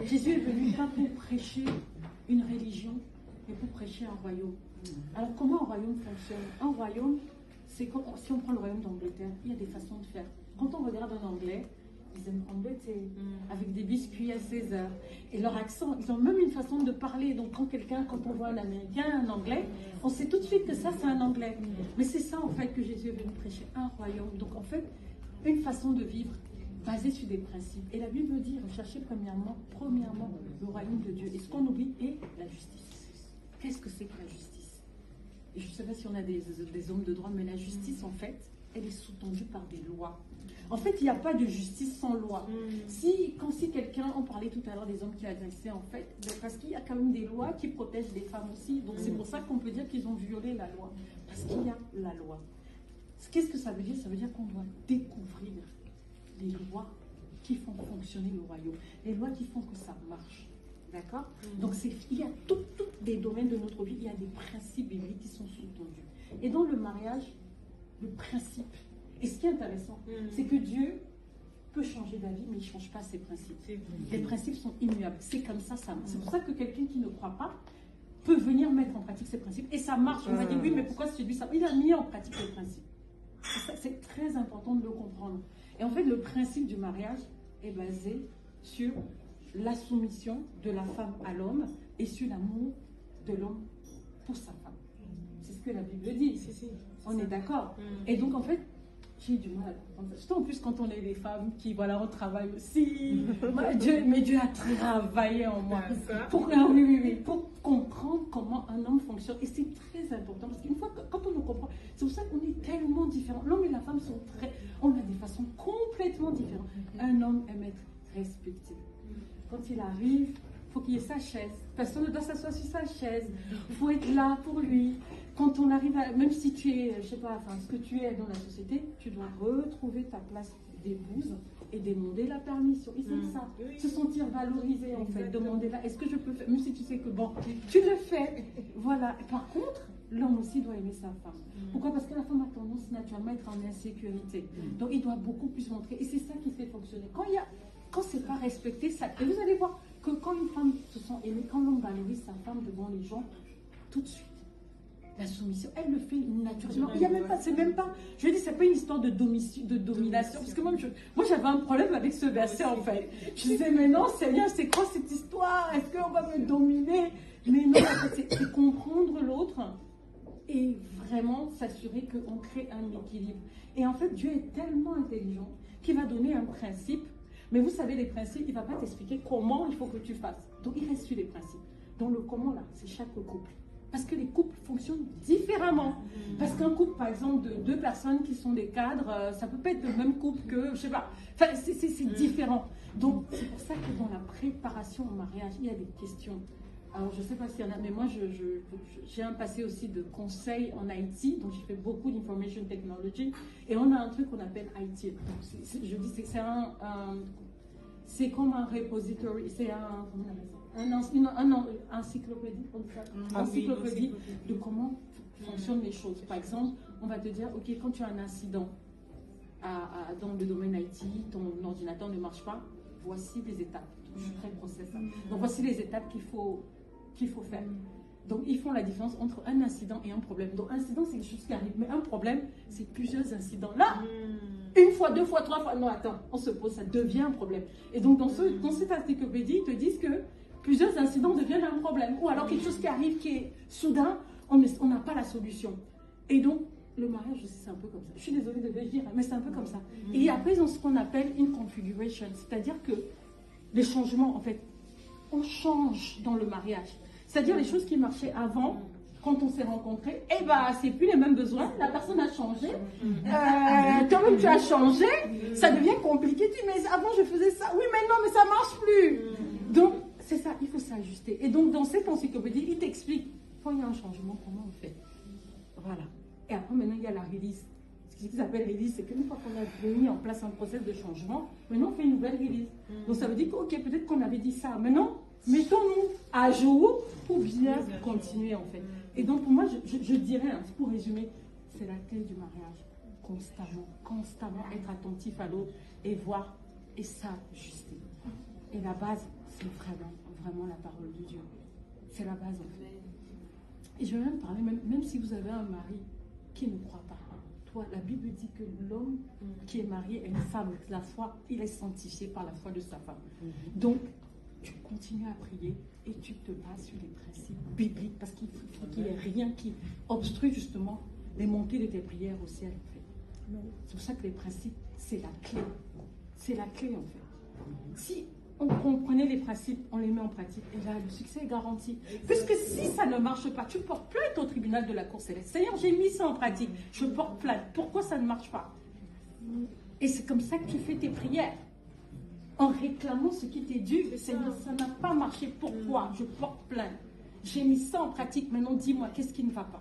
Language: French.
Jésus est venu pas pour prêcher une religion, mais pour prêcher un royaume. Alors comment un royaume fonctionne? Un royaume, c'est comme si on prend le royaume d'Angleterre, il y a des façons de faire. Quand on regarde un Anglais, ils aiment Angleterre, avec des biscuits à 16 heures. Et leur accent, ils ont même une façon de parler. Donc quand on voit un Américain, un Anglais, on sait tout de suite que ça c'est un Anglais. Mais c'est ça en fait que Jésus est venu prêcher, un royaume. Donc en fait, une façon de vivre basée sur des principes. Et la Bible dit, recherchez premièrement le royaume de Dieu. Et ce qu'on oublie est la justice. Qu'est-ce que c'est que la justice? Et je ne sais pas si on a des hommes de droit, mais la justice en fait, elle est sous-tendue par des lois. En fait, il n'y a pas de justice sans loi. Si quelqu'un, on parlait tout à l'heure des hommes qui agressaient, en fait, parce qu'il y a quand même des lois qui protègent les femmes aussi. Donc c'est pour ça qu'on peut dire qu'ils ont violé la loi. Parce qu'il y a la loi. Qu'est-ce que ça veut dire? Ça veut dire qu'on doit découvrir les lois qui font fonctionner le royaume. Les lois qui font que ça marche. D'accord? Donc il y a tous les domaines de notre vie, il y a des principes bibliques qui sont sous-tendus. Et dans le mariage, le principe. Et ce qui est intéressant, c'est que Dieu peut changer d'avis, mais il ne change pas ses principes. Les principes sont immuables. C'est comme ça, ça marche. C'est pour ça que quelqu'un qui ne croit pas peut venir mettre en pratique ses principes. Et ça marche. On va dire, oui, mais pourquoi celui ça? Il a mis en pratique les principes. C'est très important de le comprendre. Et en fait, le principe du mariage est basé sur la soumission de la femme à l'homme et sur l'amour de l'homme pour sa femme. C'est ce que la Bible dit. On est d'accord. Et donc, en fait, j'ai du mal à comprendre ça. Surtout en plus quand on est des femmes qui, voilà, on travaille aussi. Mais Dieu a travaillé en moi. Pour comprendre comment un homme fonctionne. Et c'est très important parce qu'une fois, quand on le comprend, c'est pour ça qu'on est tellement différents. L'homme et la femme on a des façons complètement différentes. Un homme aime être respecté. Quand il arrive, il faut qu'il ait sa chaise. Personne ne doit s'asseoir sur sa chaise. Il faut être là pour lui. Quand on arrive à... Même si tu es, je sais pas, enfin, ce que tu es dans la société, tu dois retrouver ta place d'épouse et demander la permission. Ils font ça. Se sentir valorisé, en fait. Demander là, est-ce que je peux faire... Même si tu sais que, bon, tu le fais. Voilà. Par contre, l'homme aussi doit aimer sa femme. Pourquoi? Parce que la femme a tendance naturellement à être en insécurité. Donc, il doit beaucoup plus montrer. Et c'est ça qui fait fonctionner. Quand c'est pas respecté, ça... Et vous allez voir que quand une femme se sent aimée, quand l'homme valorise sa femme devant les gens, tout de suite, la soumission, elle le fait naturellement. Il y a même pas, c'est même pas, je veux dire, c'est pas une histoire de domination. Parce que moi j'avais un problème avec ce verset en fait. Je disais, mais non, Seigneur, c'est quoi cette histoire? Est-ce qu'on va me dominer? Mais non, en fait, c'est comprendre l'autre et vraiment s'assurer qu'on crée un équilibre. Et en fait, Dieu est tellement intelligent qu'il va donner un principe. Mais vous savez, les principes, il ne va pas t'expliquer comment il faut que tu fasses. Donc, il reste sur les principes. Dans le comment, là, c'est chaque couple. Parce que les couples fonctionnent différemment. Parce qu'un couple, par exemple, de deux personnes qui sont des cadres, ça ne peut pas être le même couple que, je ne sais pas. Enfin, c'est différent. Donc, c'est pour ça que dans la préparation au mariage, il y a des questions. Alors, je ne sais pas s'il y en a, mais moi, j'ai un passé aussi de conseil en IT. Donc, j'ai fait beaucoup d'information technology. Et on a un truc qu'on appelle IT. Donc, je dis, c'est comme un repository. C'est un... Comment on appelle ça? Un encyclopédie, comme ça, encyclopédie de comment fonctionnent les choses. Par exemple, on va te dire, ok, quand tu as un incident dans le domaine IT, ton ordinateur ne marche pas, voici les étapes. Je suis très process. Donc voici les étapes qu'il faut faire. Donc ils font la différence entre un incident et un problème. Donc incident, c'est quelque chose qui arrive, mais un problème, c'est plusieurs incidents. Là, une fois, deux fois, trois fois, non, attends, on se pose, ça devient un problème. Et donc dans cette encyclopédie, ils te disent que plusieurs incidents deviennent un problème. Ou alors quelque chose qui arrive qui est soudain, on n'a pas la solution. Et donc, le mariage aussi, c'est un peu comme ça. Je suis désolée de le dire, mais c'est un peu comme ça. Et après, ils ont ce qu'on appelle une configuration. C'est-à-dire que les changements, en fait, on change dans le mariage. C'est-à-dire les choses qui marchaient avant, quand on s'est rencontrés, eh ben, c'est plus les mêmes besoins. La personne a changé. Toi-même, tu as changé. Ça devient compliqué. Tu dis, mais avant, je faisais ça. Oui, mais non, mais ça marche plus. Donc, c'est ça, il faut s'ajuster. Et donc, dans cette encyclopédie, il t'explique, quand il y a un changement, comment on fait. Voilà. Et après, maintenant, il y a la release. Ce qu'ils appellent release, c'est qu'une fois qu'on a mis en place un process de changement, maintenant, on fait une nouvelle release. Donc, ça veut dire que, ok, peut-être qu'on avait dit ça. Maintenant, mettons-nous à jour pour bien continuer, en fait. Et donc, pour moi, je dirais, hein, pour résumer, c'est la clé du mariage. Constamment être attentif à l'autre et voir et s'ajuster. Et la base, c'est vraiment, vraiment la parole de Dieu. C'est la base, en fait. Et je vais même parler, même si vous avez un mari qui ne croit pas. Toi, la Bible dit que l'homme qui est marié à une femme, la foi, il est sanctifié par la foi de sa femme. Donc, tu continues à prier et tu te bases sur les principes bibliques parce qu'il faut qu'il n'y ait rien qui obstrue justement les montées de tes prières au ciel, en fait. C'est pour ça que les principes, c'est la clé. C'est la clé, en fait. Si on comprenait les principes, on les met en pratique, et là, le succès est garanti. Puisque si ça ne marche pas, tu portes plainte au tribunal de la Cour céleste. Seigneur, j'ai mis ça en pratique, je porte plainte. Pourquoi ça ne marche pas? Et c'est comme ça que tu fais tes prières. En réclamant ce qui t'est dû. Seigneur, ça n'a pas marché. Pourquoi? Je porte plainte. J'ai mis ça en pratique. Maintenant, dis-moi, qu'est-ce qui ne va pas?